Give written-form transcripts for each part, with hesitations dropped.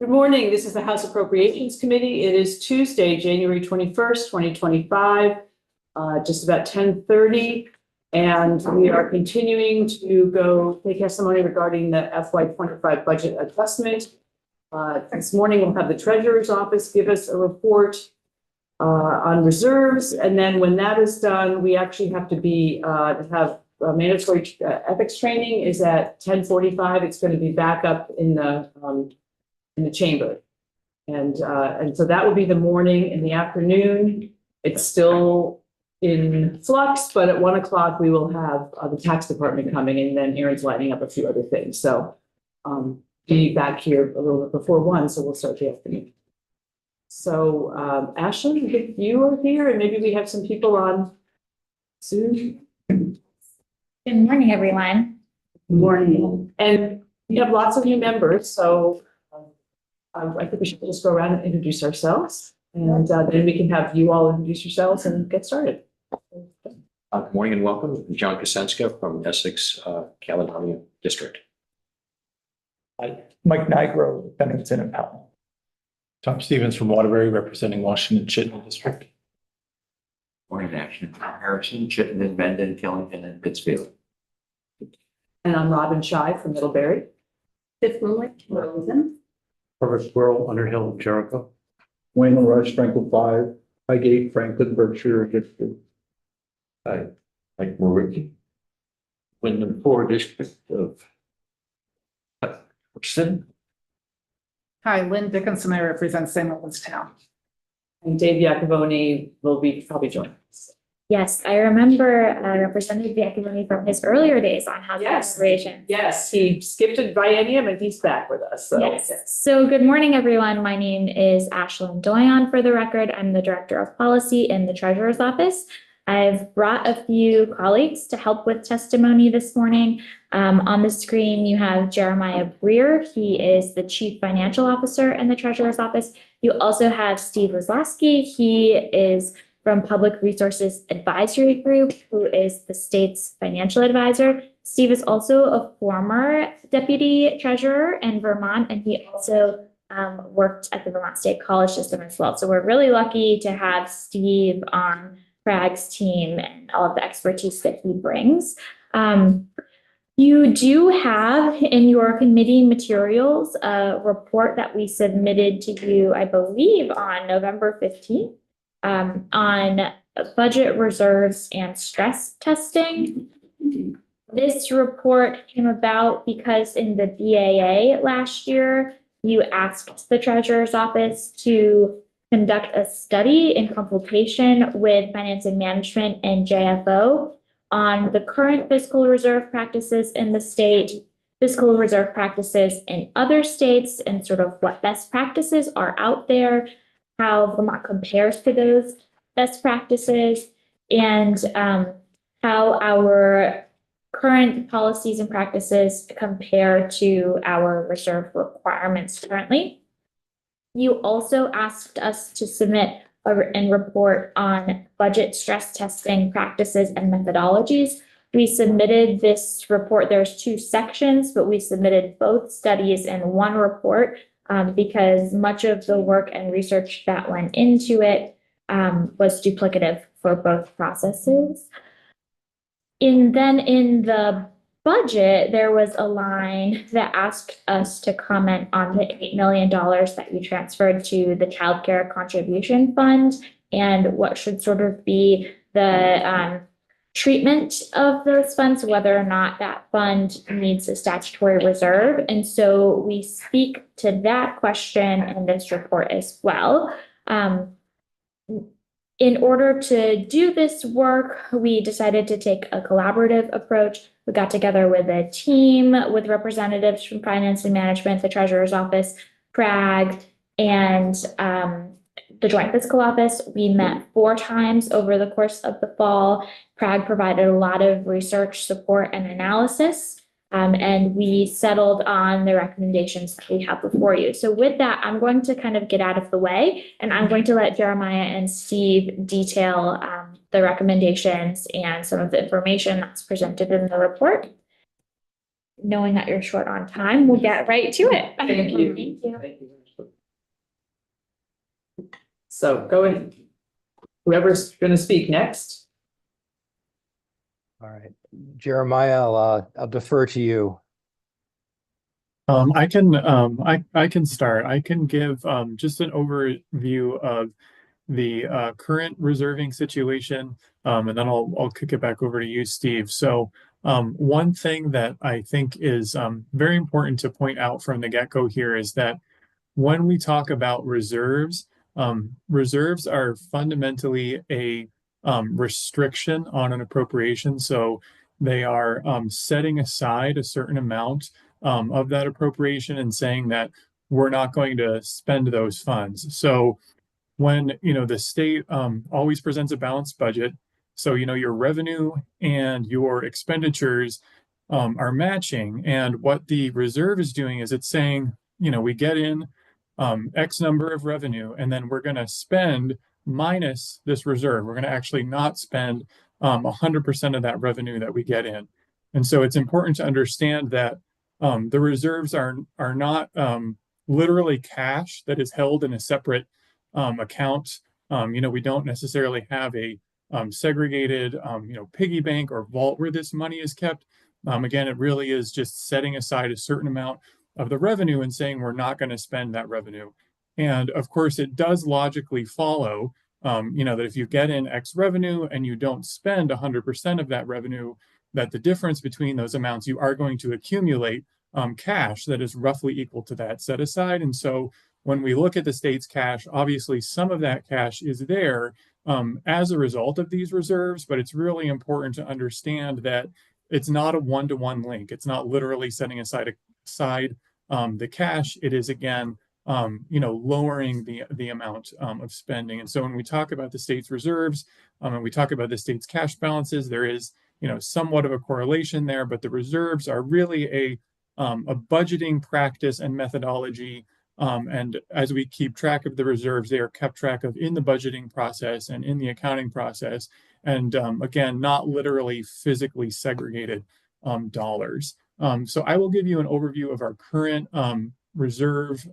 Good morning. This is the House Appropriations Committee. It is Tuesday, January 21st, 2025, just about 10:30. And we are continuing to go take testimony regarding the FY25 budget adjustment. This morning, we'll have the Treasurer's Office give us a report on reserves. And then when that is done, we actually have to have mandatory ethics training is at 10:45. It's going to be back up in the chamber. And so that will be the morning. In the afternoon, it's still in flux, but at 1 o'clock, we will have the tax department coming, and then Aaron's lighting up a few other things. So be back here a little bit before 1, so we'll start the afternoon. So Ashley, I think you are here, and maybe we have some people on Zoom. Good morning, everyone. Good morning. And we have lots of new members, so I think we should just go around and introduce ourselves, and then we can have you all introduce yourselves and get started. Good morning and welcome. I'm John Kosenska from Essex, Caledonia District. Hi, Mike Nigro, Bennington and Powell. Tom Stevens from Waterbury, representing Washington Chittenden District. Morning, Action. Harrison, Chittenden, Mendon, Killington, and Pittsfield. And I'm Robin Shy from Middlebury. Fifth Moonlight, Burlington. Robert Squirrel, Underhill, Jericho. Wayne Rush, Franklin 5, Highgate, Franklin, Berkshire, District. Hi, Mike Murricky. Wyndham 4 District of Hudson. Hi, Lynn Dickinson. I represent St. Albans Town. And Dave Iacovone will be probably joining us. Yes, I remember Representative Bianchi from his earlier days on housing Yes. operations. Yes, he skipped a biennium and he's back with us. So. Yes. So good morning, everyone. My name is Ashlyn Doyon. For the record, I'm the Director of Policy in the Treasurer's Office. I've brought a few colleagues to help with testimony this morning. On the screen, you have Jeremiah Breer. He is the Chief Financial Officer in the Treasurer's Office. You also have Steve Kozlowski. He is from Public Resources Advisory Group, who is the state's financial advisor. Steve is also a former deputy treasurer in Vermont, and he also worked at the Vermont State College System as well. So we're really lucky to have Steve on Craig's team and all of the expertise that he brings. You do have in your committee materials a report that we submitted to you, I believe, on November 15th. On budget reserves and stress testing. This report came about because in the BAA last year, you asked the Treasurer's Office to conduct a study in consultation with Finance and Management and JFO on the current fiscal reserve practices in the state, fiscal reserve practices in other states, and sort of what best practices are out there, how Vermont compares to those best practices, and how our current policies and practices compare to our reserve requirements currently. You also asked us to submit a written report on budget stress testing practices and methodologies. We submitted this report. There's 2 sections, but we submitted both studies in one report because much of the work and research that went into it was duplicative for both processes. And then in the budget, there was a line that asked us to comment on the $8 million that you transferred to the Child Care Contribution Fund and what should sort of be the treatment of those funds, whether or not that fund needs a statutory reserve. And so we speak to that question in this report as well. In order to do this work, we decided to take a collaborative approach. We got together with a team with representatives from Finance and Management, the Treasurer's Office, PRAG, and the Joint Fiscal Office. We met 4 times over the course of the fall. PRAG provided a lot of research support and analysis. And we settled on the recommendations that we have before you. So with that, I'm going to kind of get out of the way, and I'm going to let Jeremiah and Steve detail the recommendations and some of the information that's presented in the report. Knowing that you're short on time, we'll get right to it. Thank you. Thank you. Thank you. So go ahead. Whoever's going to speak next. All right, Jeremiah, I'll defer to you. I can start. I can give just an overview of the current reserving situation, and then I'll kick it back over to you, Steve. So one thing that I think is very important to point out from the get-go here is that when we talk about reserves, reserves are fundamentally a restriction on an appropriation. So they are setting aside a certain amount of that appropriation and saying that we're not going to spend those funds. So when the state always presents a balanced budget, so your revenue and your expenditures are matching, and what the reserve is doing is it's saying, we get in X number of revenue, and then we're going to spend minus this reserve. We're going to actually not spend 100% of that revenue that we get in. And so it's important to understand that the reserves are not literally cash that is held in a separate account. We don't necessarily have a segregated, piggy bank or vault where this money is kept. Again, it really is just setting aside a certain amount of the revenue and saying we're not going to spend that revenue. And of course, it does logically follow, that if you get in X revenue and you don't spend 100% of that revenue, that the difference between those amounts, you are going to accumulate cash that is roughly equal to that set aside. And so when we look at the state's cash, obviously some of that cash is there as a result of these reserves, but it's really important to understand that it's not a one-to-one link. It's not literally setting aside the cash. It is, again, lowering the amount of spending. And so when we talk about the state's reserves and we talk about the state's cash balances, there is somewhat of a correlation there, but the reserves are really a budgeting practice and methodology. And as we keep track of the reserves, they are kept track of in the budgeting process and in the accounting process. And again, not literally physically segregated dollars. So I will give you an overview of our current reserve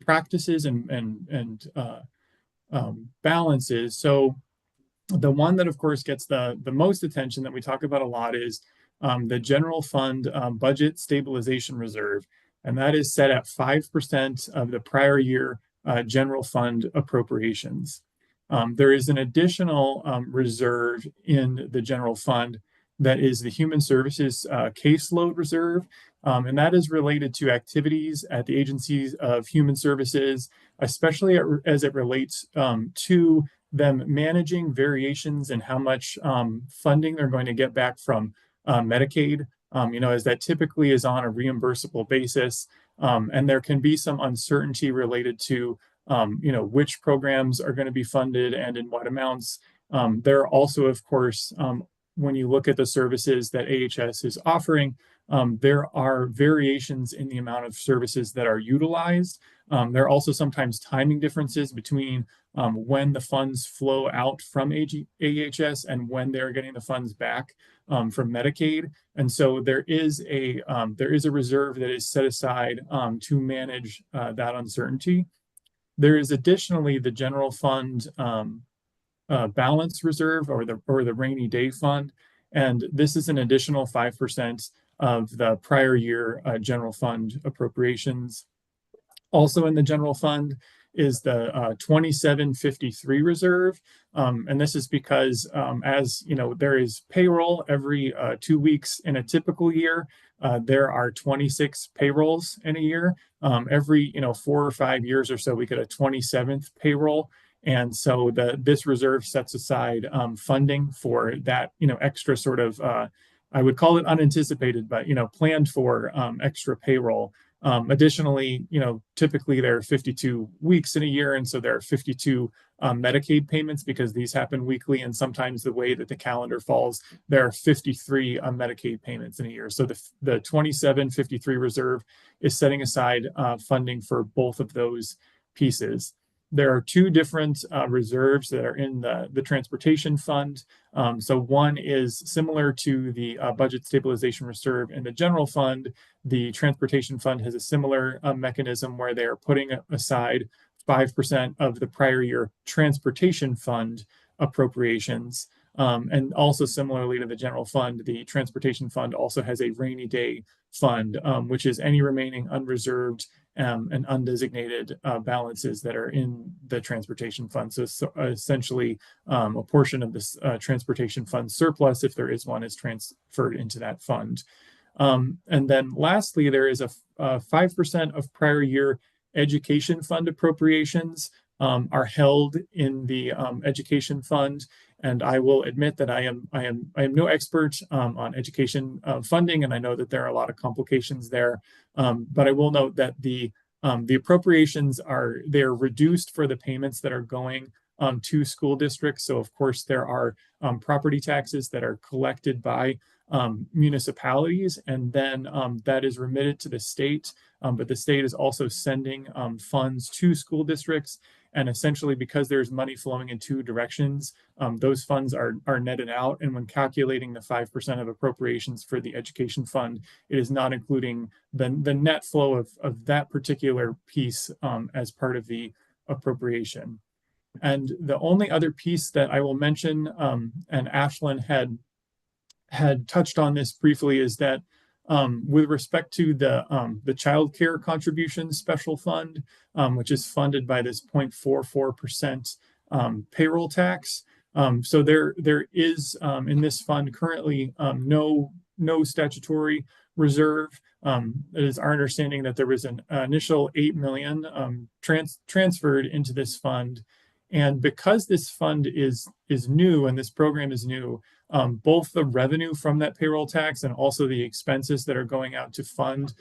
practices and balances. So the one that, of course, gets the most attention that we talk about a lot is the general fund budget stabilization reserve. And that is set at 5% of the prior year general fund appropriations. There is an additional reserve in the general fund that is the Human Services Caseload Reserve. And that is related to activities at the agencies of human services, especially as it relates to them managing variations in how much funding they're going to get back from Medicaid, as that typically is on a reimbursable basis. And there can be some uncertainty related to, which programs are going to be funded and in what amounts. There are also, of course, when you look at the services that AHS is offering, there are variations in the amount of services that are utilized. There are also sometimes timing differences between when the funds flow out from AHS and when they're getting the funds back from Medicaid. And so there is a reserve that is set aside to manage that uncertainty. There is additionally the general fund balance reserve or the rainy day fund. And this is an additional 5% of the prior year general fund appropriations. Also in the general fund is the 2753 reserve. And this is because as there is payroll every 2 weeks in a typical year, there are 26 payrolls in a year. Every 4 or 5 years or so, we get a 27th payroll. And so this reserve sets aside funding for that, extra sort of, I would call it unanticipated, but, planned for extra payroll. Additionally, typically there are 52 weeks in a year. And so there are 52 Medicaid payments because these happen weekly. And sometimes the way that the calendar falls, there are 53 Medicaid payments in a year. So the 2753 reserve is setting aside funding for both of those pieces. There are two different reserves that are in the transportation fund. So one is similar to the budget stabilization reserve in the general fund. The transportation fund has a similar mechanism where they are putting aside 5% of the prior year transportation fund appropriations. And also similarly to the general fund, the transportation fund also has a rainy day fund, which is any remaining unreserved and undesignated balances that are in the transportation fund. So essentially, a portion of this transportation fund surplus, if there is one, is transferred into that fund. And then lastly, there is a 5% of prior year education fund appropriations are held in the education fund. And I will admit that I am no expert on education funding, and I know that there are a lot of complications there. But I will note that the appropriations they're reduced for the payments that are going to school districts. So of course there are property taxes that are collected by municipalities, and then that is remitted to the state. But the state is also sending funds to school districts. And essentially, because there's money flowing in two directions, those funds are netted out. And when calculating the 5% of appropriations for the education fund, it is not including the net flow of that particular piece as part of the appropriation. And the only other piece that I will mention, and Ashlyn had touched on this briefly, is that with respect to the child care contributions special fund, which is funded by this 0.44% payroll tax. So there is in this fund currently no statutory reserve. It is our understanding that there was an initial $8 million transferred into this fund. And because this fund is new and this program is new, both the revenue from that payroll tax and also the expenses that are going out to fund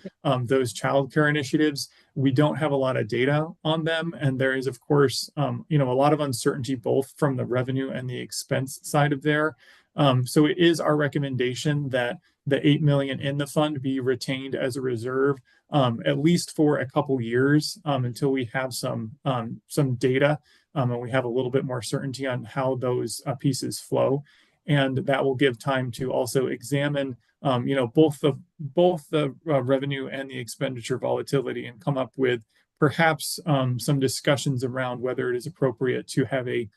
those childcare initiatives, we don't have a lot of data on them. And there is, of course, a lot of uncertainty both from the revenue and the expense side of there. So it is our recommendation that the $8 million in the fund be retained as a reserve, at least for a couple years until we have some data and we have a little bit more certainty on how those pieces flow. And that will give time to also examine, both the revenue and the expenditure volatility, and come up with perhaps some discussions around whether it is appropriate to have a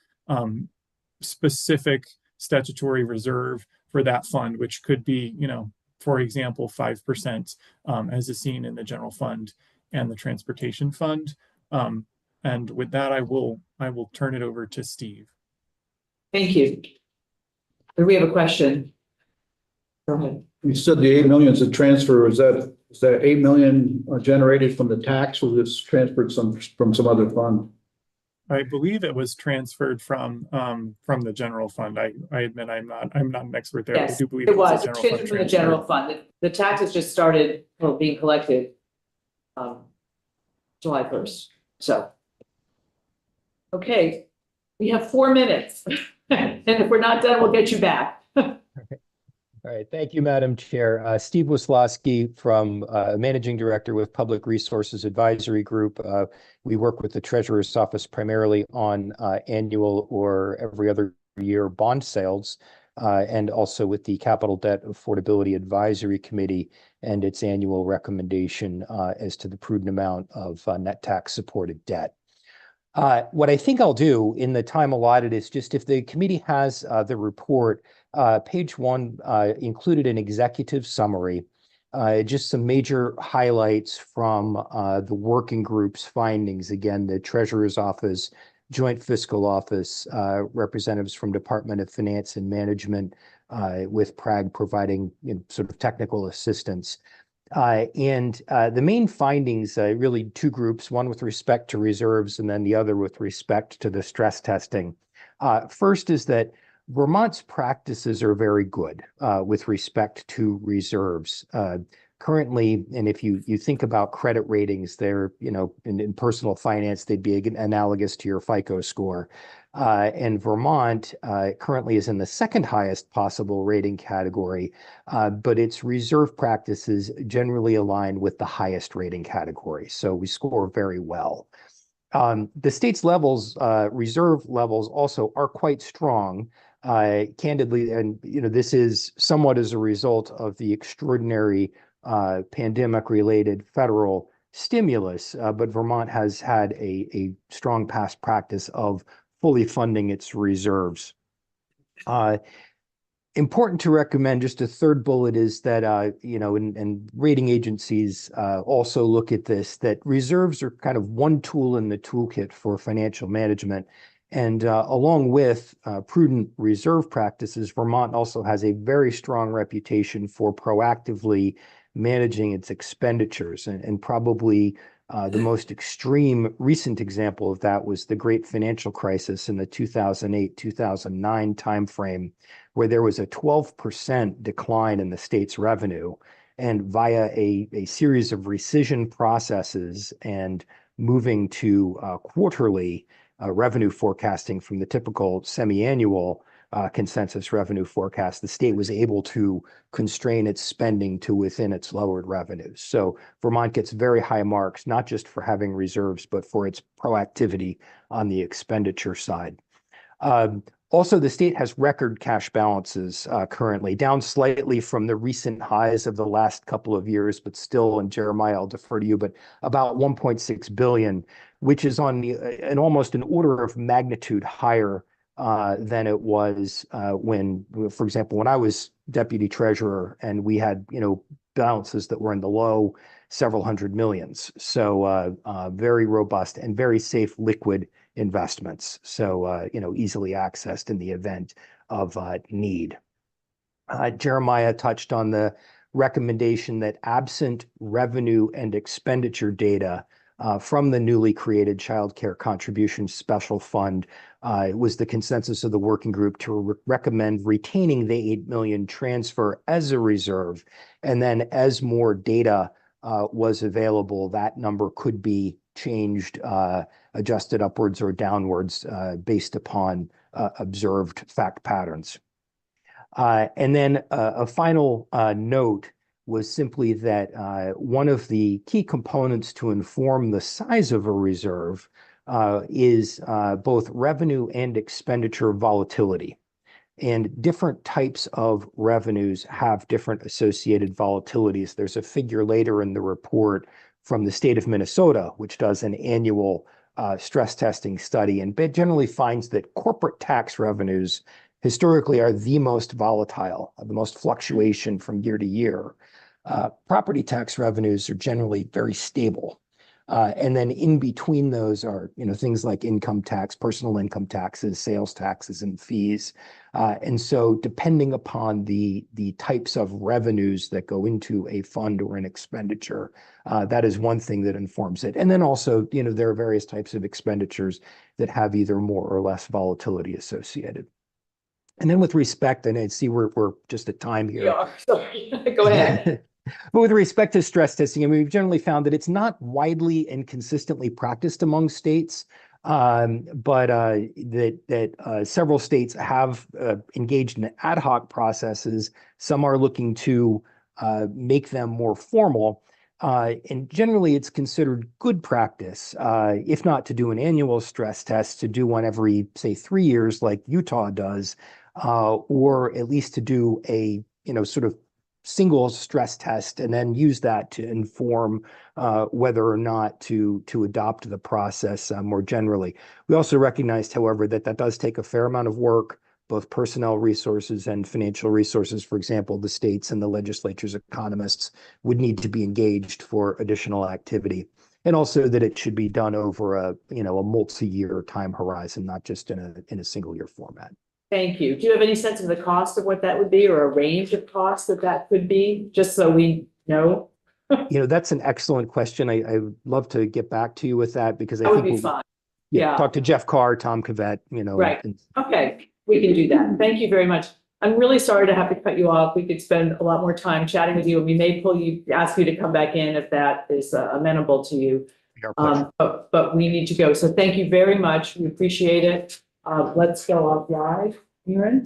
specific statutory reserve for that fund, which could be, for example, 5%, as is seen in the general fund and the transportation fund. And with that, I will turn it over to Steve. Thank you. We have a question. Go ahead. You said the 8 million is a transfer. Is that 8 million generated from the tax, or was this transferred from some other fund? I believe it was transferred from the general fund. I admit I'm not an expert there. Yes, but I do believe it was a general transferred fund from the general fund. The taxes just started being collected July 1st. So, okay, we have 4 minutes. And if we're not done, we'll get you back. All right. Thank you, Madam Chair. Steve Wisłowski from Managing Director with Public Resources Advisory Group. We work with the Treasurer's Office primarily on annual or every other year bond sales, and also with the Capital Debt Affordability Advisory Committee and its annual recommendation as to the prudent amount of net tax supported debt. What I think I'll do in the time allotted is just, if the committee has the report, page 1 included an executive summary, just some major highlights from the working group's findings. Again, the Treasurer's Office, Joint Fiscal Office, representatives from Department of Finance and Management, with Prague providing sort of technical assistance. And the main findings, really two groups, one with respect to reserves and then the other with respect to the stress testing. First is that Vermont's practices are very good with respect to reserves. Currently, and if you think about credit ratings, they're, in personal finance, they'd be analogous to your FICO score. And Vermont currently is in the second highest possible rating category, but its reserve practices generally align with the highest rating category. So we score very well. The state's reserve levels also are quite strong, candidly, and this is somewhat as a result of the extraordinary pandemic-related federal stimulus, but Vermont has had a strong past practice of fully funding its reserves. Important to recommend, just a third bullet is that, and rating agencies also look at this, that reserves are kind of one tool in the toolkit for financial management. And along with prudent reserve practices, Vermont also has a very strong reputation for proactively managing its expenditures. And probably the most extreme recent example of that was the great financial crisis in the 2008-2009 timeframe, where there was a 12% decline in the state's revenue. And via a series of rescission processes and moving to quarterly revenue forecasting from the typical semi-annual consensus revenue forecast, the state was able to constrain its spending to within its lowered revenues. So Vermont gets very high marks, not just for having reserves, but for its proactivity on the expenditure side. Also, the state has record cash balances currently, down slightly from the recent highs of the last couple of years, but still, and Jeremiah, I'll defer to you, but about 1.6 billion, which is on an almost an order of magnitude higher than it was when, for example, when I was deputy treasurer and we had, balances that were in the low several hundred millions. So very robust and very safe liquid investments. So, easily accessed in the event of need. Jeremiah touched on the recommendation that absent revenue and expenditure data from the newly created Child Care Contribution Special Fund, it was the consensus of the working group to recommend retaining the 8 million transfer as a reserve. And then as more data was available, that number could be changed, adjusted upwards or downwards based upon observed fact patterns. And then a final note was simply that one of the key components to inform the size of a reserve is both revenue and expenditure volatility. And different types of revenues have different associated volatilities. There's a figure later in the report from the state of Minnesota, which does an annual stress testing study, and generally finds that corporate tax revenues historically are the most volatile, the most fluctuation from year to year. Property tax revenues are generally very stable. And then in between those are, things like income tax, personal income taxes, sales taxes, and fees. And so depending upon the types of revenues that go into a fund or an expenditure, that is one thing that informs it. And then also, there are various types of expenditures that have either more or less volatility associated. And then with respect, and I see we're just at time here. Yeah, sorry. Go ahead. But with respect to stress testing, we've generally found that it's not widely and consistently practiced among states, but that several states have engaged in ad hoc processes. Some are looking to make them more formal. And generally, it's considered good practice, if not to do an annual stress test, to do one every, say, 3 years like Utah does, or at least to do a, sort of single stress test and then use that to inform whether or not to adopt the process more generally. We also recognized, however, that does take a fair amount of work, both personnel resources and financial resources. For example, the states and the legislature's economists would need to be engaged for additional activity. And also that it should be done over a multi-year time horizon, not just in a single year format. Thank you. Do you have any sense of the cost of what that would be, or a range of costs that could be, just so we know? That's an excellent question. I would love to get back to you with that, because I That would think be fine. Yeah, Yeah. talk to Jeff Carr, Tom Cavett, Right. Okay, we can do that. Thank you very much. I'm really sorry to have to cut you off. We could spend a lot more time chatting with you, and we may ask you to come back in if that is amenable to you. But we need to go. So thank you very much. We appreciate it. Let's go off live, Murin.